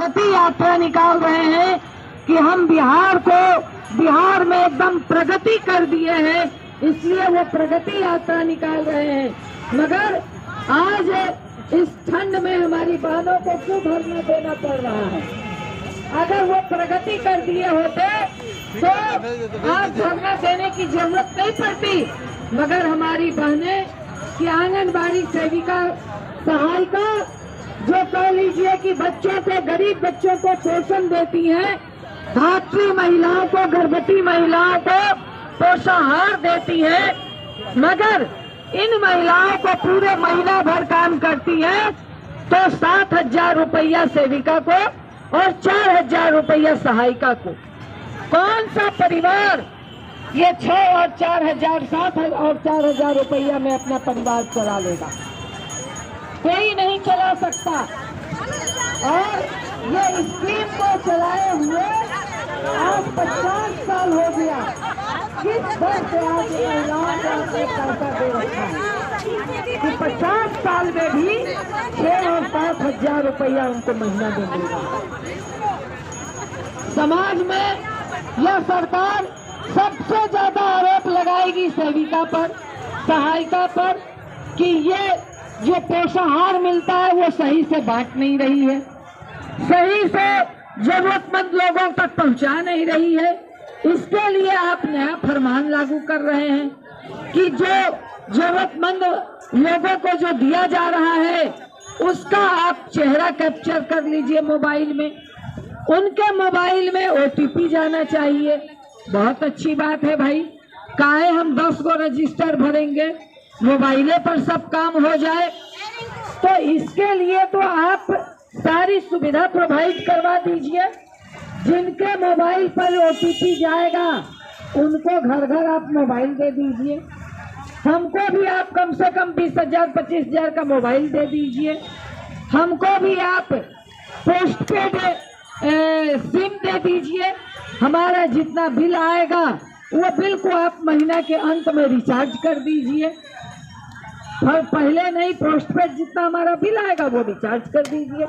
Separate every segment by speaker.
Speaker 1: प्रगति यात्रा निकाल रहे हैं कि हम बिहार में एकदम प्रगति कर दिए हैं, इसलिए वो प्रगति यात्रा निकाल रहे हैं। मगर आज इस ठंड में हमारी बहनों को क्यों धरना देना पड़ रहा है? अगर वो प्रगति कर दिए होते तो आज धरना देने की जरूरत नहीं पड़ती। मगर हमारी बहनें कि आंगनबाड़ी सेविका सहायिका जो कह लीजिए कि बच्चों को, गरीब बच्चों को पोषण देती हैं, धात्री महिलाओं को, गर्भवती महिलाओं को पोषाहार देती है, मगर इन महिलाओं को पूरे महीना भर काम करती है तो 7,000 रुपया सेविका को और 4,000 रुपया सहायिका को। कौन सा परिवार ये 6 और 4,000, 7 और 4,000 रुपया में अपना परिवार चला लेगा? कोई नहीं चला सकता। और ये स्कीम को चलाए हुए आज 50 साल हो गया। किस दर से आज महिलाओं को आपने पैसा दे रखा है कि 50 साल में भी 6 और 7,000 रुपया उनको महीना दे देगा। समाज में यह सरकार सबसे ज्यादा आरोप लगाएगी सेविका पर, सहायिका पर कि ये जो पोषाहार मिलता है वो सही से बांट नहीं रही है, सही से जरूरतमंद लोगों तक पहुंचा नहीं रही है। इसके लिए आप नया फरमान लागू कर रहे हैं कि जो जरूरतमंद लोगों को जो दिया जा रहा है उसका आप चेहरा कैप्चर कर लीजिए मोबाइल में, उनके मोबाइल में OTP जाना चाहिए। बहुत अच्छी बात है भाई, काहे हम 10 गो रजिस्टर भरेंगे, मोबाइले पर सब काम हो जाए। तो इसके लिए तो आप सारी सुविधा प्रोवाइड करवा दीजिए। जिनके मोबाइल पर OTP जाएगा उनको घर घर आप मोबाइल दे दीजिए। हमको भी आप कम से कम 20,000 25,000 का मोबाइल दे दीजिए। हमको भी आप पोस्टपेड सिम दे दीजिए। हमारा जितना बिल आएगा वो बिल को आप महीना के अंत में रिचार्ज कर दीजिए। और पहले नहीं, पोस्टपेड जितना हमारा बिल आएगा वो रिचार्ज कर दीजिए।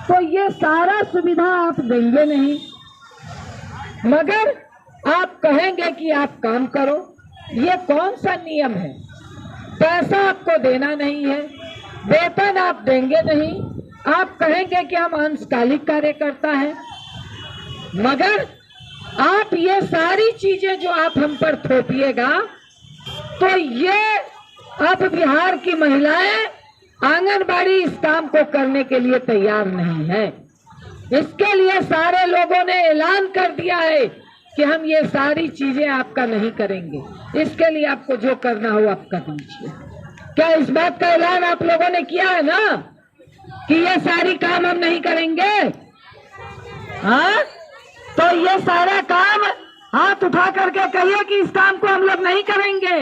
Speaker 1: तो ये सारा सुविधा आप देंगे नहीं, मगर आप कहेंगे कि आप काम करो। ये कौन सा नियम है? पैसा आपको देना नहीं है, वेतन आप देंगे नहीं, आप कहेंगे कि हम अंशकालिक कार्यकर्ता हैं, मगर आप ये सारी चीजें जो आप हम पर थोपिएगा तो ये अब बिहार की महिलाएं आंगनबाड़ी इस काम को करने के लिए तैयार नहीं है। इसके लिए सारे लोगों ने ऐलान कर दिया है कि हम ये सारी चीजें आपका नहीं करेंगे। इसके लिए आपको जो करना हो आप कर लीजिए। क्या इस बात का ऐलान आप लोगों ने किया है ना कि ये सारी काम हम नहीं करेंगे? हाँ, तो ये सारा काम हाथ उठा करके कहिए कि इस काम को हम लोग नहीं करेंगे।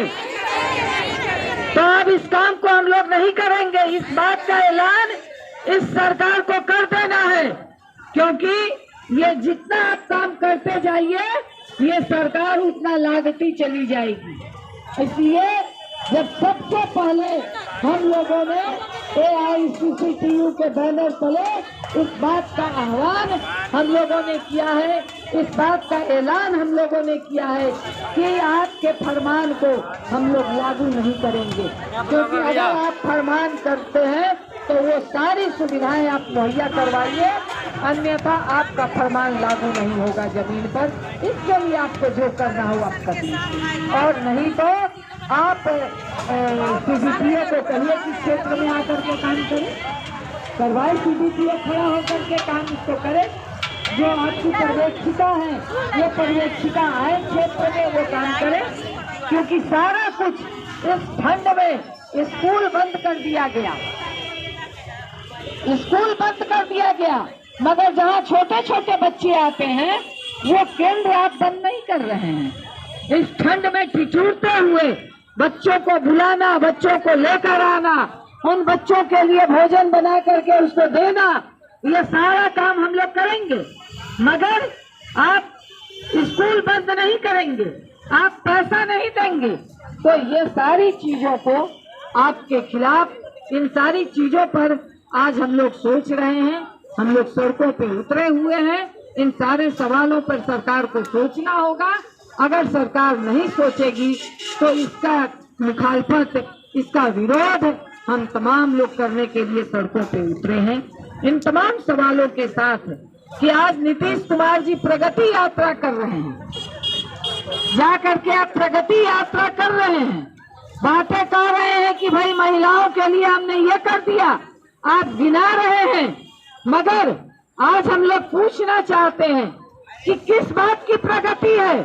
Speaker 1: तो अब इस काम को हम लोग नहीं करेंगे, इस बात का ऐलान इस सरकार को कर देना है, क्योंकि ये जितना आप काम करते जाइए ये सरकार उतना लागती चली जाएगी। इसलिए जब सबसे पहले हम लोगों ने AICCTU के बैनर तले इस बात का आह्वान हम लोगों ने किया है, इस बात का ऐलान हम लोगों ने किया है कि आपके फरमान को हम लोग लागू नहीं करेंगे, क्योंकि अगर आप फरमान करते हैं तो वो सारी सुविधाएं आप मुहैया करवाइए, अन्यथा आपका फरमान लागू नहीं होगा जमीन पर। इसके लिए आपको जो करना हो आप कर लीजिए, और नहीं तो आप CDPO को कहिए कि क्षेत्र में आकर के काम करें, करवाए। CDPO खड़ा होकर के काम इसको करे। जो आपकी पर्यवेक्षिका है ये पर्यवेक्षिका आए क्षेत्र में वो काम करे, क्योंकि सारा कुछ इस ठंड में स्कूल बंद कर दिया गया, स्कूल बंद कर दिया गया, मगर जहाँ छोटे छोटे बच्चे आते हैं वो केंद्र आप बंद नहीं कर रहे हैं। इस ठंड में ठिठुरते हुए बच्चों को बुलाना, बच्चों को लेकर आना, उन बच्चों के लिए भोजन बना करके उसको देना, ये सारा काम हम लोग करेंगे। मगर आप स्कूल बंद नहीं करेंगे, आप पैसा नहीं देंगे, तो ये सारी चीजों को आपके खिलाफ, इन सारी चीजों पर आज हम लोग सोच रहे हैं हम लोग सड़कों पे उतरे हुए हैं। इन सारे सवालों पर सरकार को सोचना होगा। अगर सरकार नहीं सोचेगी तो इसका मुखालफत, इसका विरोध हम तमाम लोग करने के लिए सड़कों पे उतरे हैं। इन तमाम सवालों के साथ कि आज नीतीश कुमार जी प्रगति यात्रा कर रहे हैं, जा करके आप प्रगति यात्रा कर रहे हैं, बातें कर रहे हैं कि भाई महिलाओं के लिए हमने ये कर दिया, आप गिना रहे हैं। मगर आज हम लोग पूछना चाहते हैं कि किस बात की प्रगति है?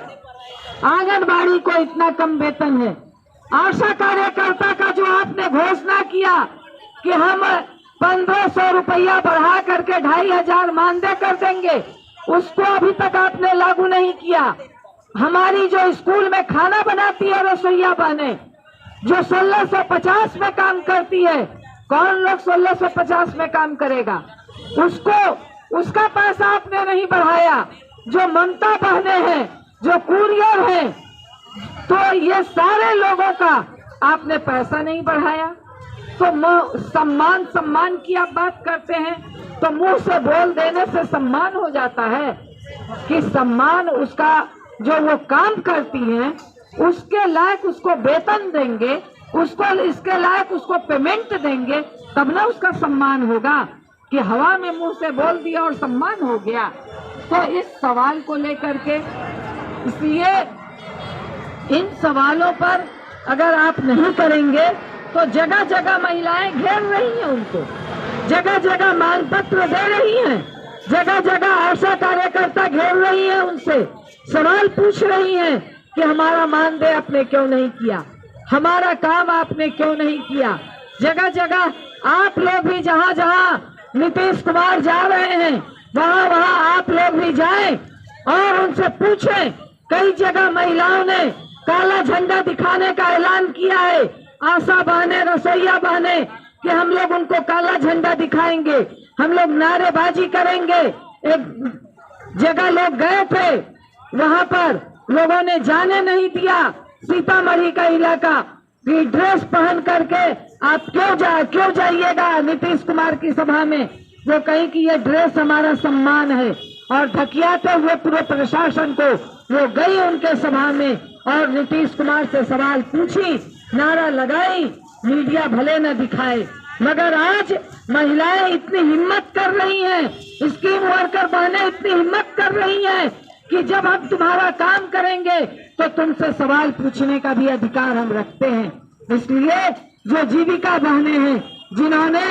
Speaker 1: आंगनबाड़ी को इतना कम वेतन है, आशा कार्यकर्ता का जो आपने घोषणा किया कि हम 1500 रुपया बढ़ा करके 2500 मानदेय कर देंगे, उसको अभी तक आपने लागू नहीं किया। हमारी जो स्कूल में खाना बनाती है रसोईया बहने, जो 1650 में काम करती है, कौन लोग 1650 में काम करेगा? उसका पैसा आपने नहीं बढ़ाया। जो ममता बहने हैं, जो कुरियर हैं, तो ये सारे लोगों का आपने पैसा नहीं बढ़ाया। तो सम्मान की आप बात करते हैं तो मुंह से बोल देने से सम्मान हो जाता है कि सम्मान उसका जो वो काम करती है उसके लायक उसको वेतन देंगे, उसको इसके लायक उसको पेमेंट देंगे, तब ना उसका सम्मान होगा कि हवा में मुंह से बोल दिया और सम्मान हो गया। तो इस सवाल को लेकर के, इसलिए इन सवालों पर अगर आप नहीं करेंगे तो जगह जगह महिलाएं घेर रही हैं, उनको जगह जगह मांग पत्र दे रही हैं, जगह जगह आशा कार्यकर्ता घेर रही हैं, उनसे सवाल पूछ रही हैं कि हमारा मानदेय आपने क्यों नहीं किया, हमारा काम आपने क्यों नहीं किया। जगह जगह आप लोग भी जहां जहां नीतीश कुमार जा रहे हैं वहां वहां आप लोग भी जाएं और उनसे पूछें। कई जगह महिलाओं ने काला झंडा दिखाने का ऐलान किया है, आशा बहने, रसोईया बहने, कि हम लोग उनको काला झंडा दिखाएंगे, हम लोग नारेबाजी करेंगे। एक जगह लोग गए थे, वहां पर लोगों ने जाने नहीं दिया, सीतामढ़ी का इलाका, कि ड्रेस पहन करके आप क्यों जाइएगा नीतीश कुमार की सभा में। वो कहीं कि ये ड्रेस हमारा सम्मान है, और धकियाते हुए पूरे प्रशासन को वो गई उनके सभा में और नीतीश कुमार से सवाल पूछी, नारा लगाई, मीडिया भले न दिखाए। मगर आज महिलाएं इतनी हिम्मत कर रही हैं, स्कीम वर्कर बहनें इतनी हिम्मत कर रही हैं कि जब हम तुम्हारा काम करेंगे तो तुमसे सवाल पूछने का भी अधिकार हम रखते हैं। इसलिए जो जीविका बहनें हैं, जिन्होंने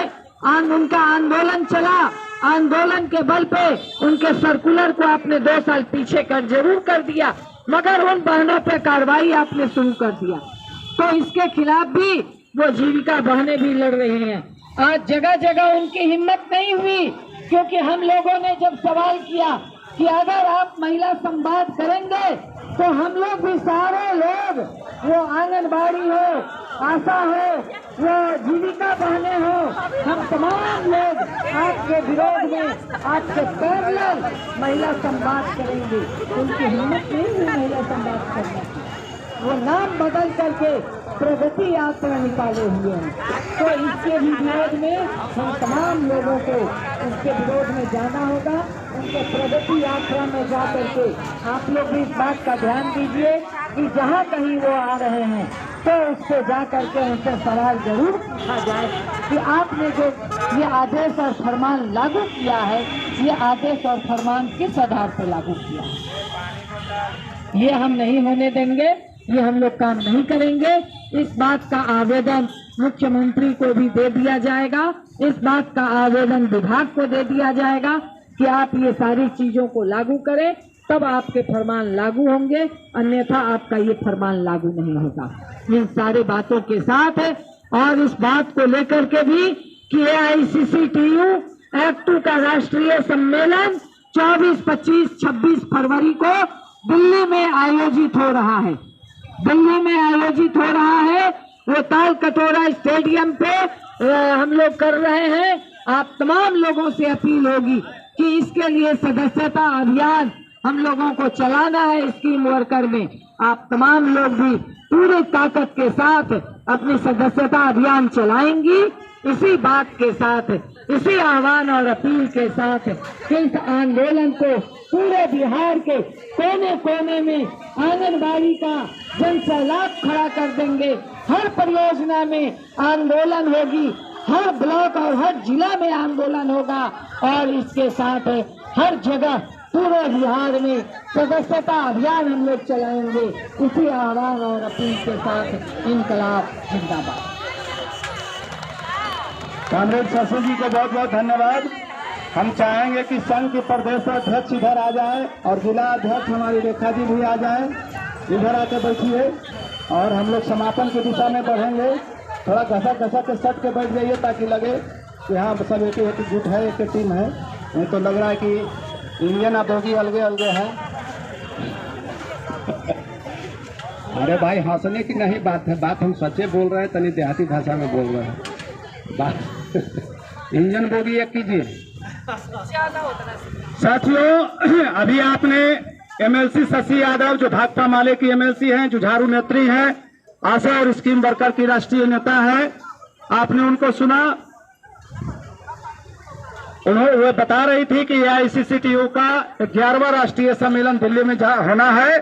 Speaker 1: उनका आंदोलन चला, आंदोलन के बल पे उनके सर्कुलर को आपने 2 साल पीछे जरूर कर दिया, मगर उन बहनों पे कार्रवाई आपने शुरू कर दिया। तो इसके खिलाफ भी वो जीविका बहनें भी लड़ रही हैं। आज जगह जगह उनकी हिम्मत नहीं हुई, क्योंकि हम लोगों ने जब सवाल किया कि अगर आप महिला संवाद करेंगे तो हम लोग भी सारे लोग, वो आंगनबाड़ी हो, आशा हो, वो जीविका बहने हो, हम तमाम लोग आपके विरोध में, आपके पैरेलल महिला संवाद करेंगे। उनकी हिम्मत नहीं हुई महिला संवाद करने की, वो नाम बदल करके प्रगति यात्रा निकाले हुए हैं। तो इसके भी विरोध में हम तमाम लोगों को उसके विरोध में जाना होगा, उनके प्रगति यात्रा में जा करके आप लोग भी इस बात का ध्यान दीजिए कि जहाँ कहीं वो आ रहे हैं तो उससे जा करके उनसे सवाल जरूर पूछा जाए कि आपने जो ये आदेश और फरमान लागू किया है, ये आदेश और फरमान किस आधार पर लागू किया है। ये हम नहीं होने देंगे, ये हम लोग काम नहीं करेंगे। इस बात का आवेदन मुख्यमंत्री को भी दे दिया जाएगा, इस बात का आवेदन विभाग को दे दिया जाएगा कि आप ये सारी चीजों को लागू करें, तब आपके फरमान लागू होंगे, अन्यथा आपका ये फरमान लागू नहीं होगा। इन सारे बातों के साथ और इस बात को लेकर के भी कि AICCTU एक्ट 2 का राष्ट्रीय सम्मेलन 24, 25, 26 फरवरी को दिल्ली में आयोजित हो रहा है। दिल्ली में आयोजित हो रहा है, वो ताल कटोरा स्टेडियम पे हम लोग कर रहे हैं। आप तमाम लोगों से अपील होगी कि इसके लिए सदस्यता अभियान हम लोगों को चलाना है। स्कीम वर्कर में आप तमाम लोग भी पूरी ताकत के साथ अपनी सदस्यता अभियान चलाएंगी। इसी बात के साथ इसी आह्वान और अपील के साथ इस आंदोलन को पूरे बिहार के कोने कोने में आंगनबाड़ी का जनसैलाब खड़ा कर देंगे। हर परियोजना में आंदोलन होगी, हर ब्लॉक और हर जिला में आंदोलन होगा और इसके साथ हर जगह पूरे बिहार में सदस्यता अभियान हम लोग चलाएंगे। इसी आह्वान और अपील के साथ इनकलाब जिंदाबाद।
Speaker 2: कामरेड शशि जी को बहुत बहुत धन्यवाद। हम चाहेंगे कि संघ के प्रदेश अध्यक्ष इधर आ जाए और जिला अध्यक्ष हमारी रेखा जी भी आ जाए, इधर आकर बैठिए और हम लोग समापन की दिशा में बढ़ेंगे। थोड़ा घसा के सट के बैठ जाइए ताकि लगे कि हाँ सब एक जुट है, एक टीम है। नहीं तो लग रहा है कि इंडियन और बोगी अलगे अलगे है।
Speaker 3: अरे भाई हंसने की नहीं बात है, बात हम सच्चे बोल रहे हैं, तनी देहाती भाषा में बोल रहे हैं। बात इंजन बोगी एक कीजिए।
Speaker 2: साथियों, अभी आपने एमएलसी शशि यादव जो भाकपा माले की एमएलसी हैं, जुझारू नेत्री हैं, आशा और स्कीम वर्कर की राष्ट्रीय नेता है, आपने उनको सुना। वो बता रही थी कि AICCTU का 11वां राष्ट्रीय सम्मेलन दिल्ली में होना है